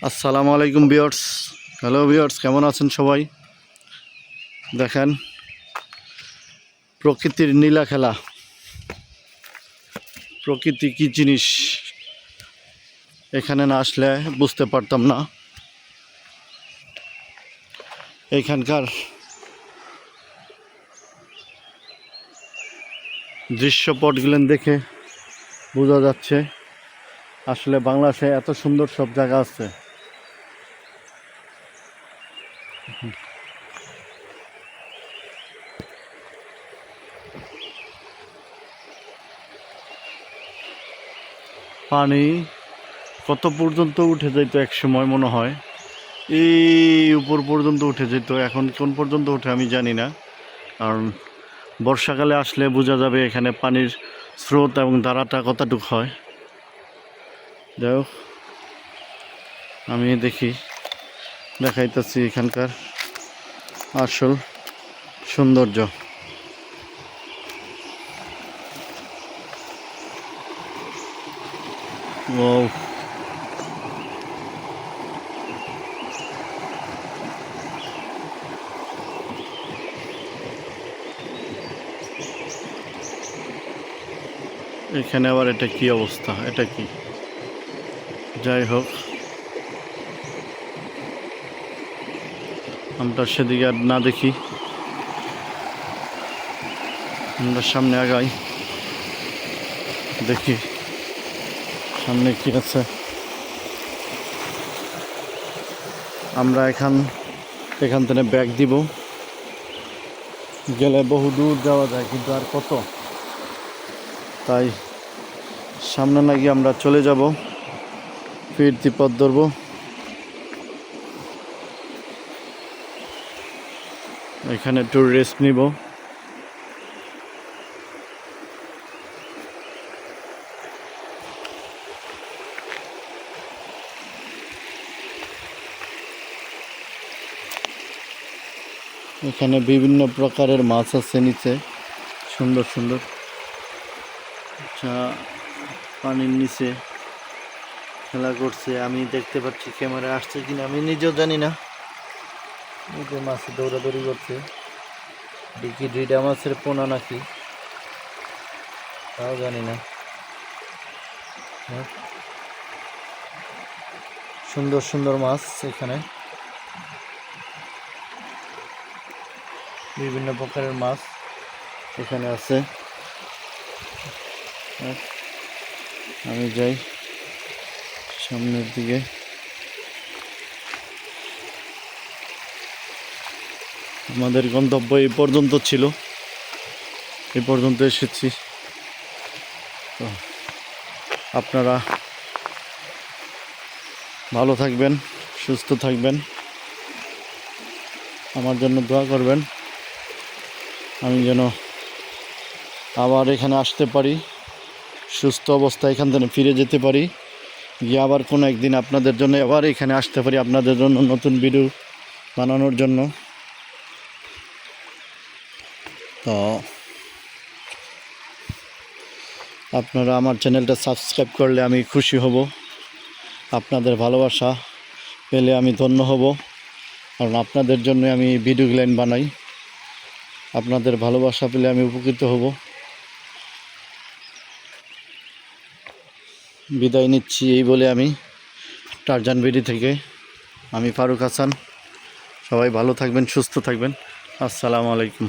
আসসালামু আলাইকুম viewers. Hello viewers, কেমন আছেন সবাই? দেখেন প্রকৃতির নীলা খেলা। প্রকৃতি কি জিনিস এখানে না আসলে বুঝতে পারতাম না। এখানকার দৃশ্যপটগুলো দেখে বোঝা যাচ্ছে আসলে বাংলাদেশে এত সুন্দর সব জায়গা আছে। পানি কত পর্যন্ত উঠে যেত এক সময়, মনে হয় এই উপর পর্যন্ত উঠে যেত। এখন কোন পর্যন্ত উঠে আমি জানি না, কারণ বর্ষাকালে আসলে বোঝা যাবে এখানে পানির স্রোত এবং ধারাটা কতটুকু হয়। যাই হোক, আমি দেখাইতেছি এখানকার আসল সৌন্দর্য। ওয়াও, এখানে আবার এটা কি অবস্থা? এটা কি? যাই হোক, আমরা সেদিকে আর না দেখি, আমরা সামনে আগাই, দেখি সামনে কি আছে। আমরা এখান থেকে ব্যাগ দিব, গেলে বহু দূর যাওয়া যায়, কিন্তু আর কত, তাই সামনে না গিয়ে আমরা চলে যাব, ফিরতি পথ ধরবো। এখানে একটু রেস্ট নিব। এখানে বিভিন্ন প্রকারের মাছ আছে নিচে, সুন্দর সুন্দর। আচ্ছা, পানির নিচে খেলা করছে, আমি দেখতে পাচ্ছি। ক্যামেরা আসছে কিনা আমি নিজেও জানি না। এই যে মাছ দৌড়াদৌড়ি করছে, দেখি দুইটা মাছের পোনা নাকি তাও জানি না। সুন্দর সুন্দর মাছ এখানে, বিভিন্ন প্রকারের মাছ এখানে আছে। আমি যাই সামনের দিকে। আমাদের গন্তব্য এই পর্যন্ত ছিল, এই পর্যন্ত এসেছি। তো আপনারা ভালো থাকবেন, সুস্থ থাকবেন, আমার জন্য দোয়া করবেন, আমি যেন আবার এখানে আসতে পারি, সুস্থ অবস্থায় এখান থেকে ফিরে যেতে পারি, গিয়ে আবার কোনো একদিন আপনাদের জন্য আবার এখানে আসতে পারি, আপনাদের জন্য নতুন ভিডিও বানানোর জন্য। তো আপনারা আমার চ্যানেলটা সাবস্ক্রাইব করলে আমি খুশি হব। আপনাদের ভালোবাসা পেলে আমি ধন্য হব, কারণ আপনাদের জন্য আমি ভিডিওগুলো বানাই। আপনাদের ভালোবাসা পেলে আমি উপকৃত হব। বিদায় নিচ্ছি এই বলে আমি টারজান বিডি থেকে আমি ফারুক হাসান। সবাই ভালো থাকবেন, সুস্থ থাকবেন। আসসালামু আলাইকুম।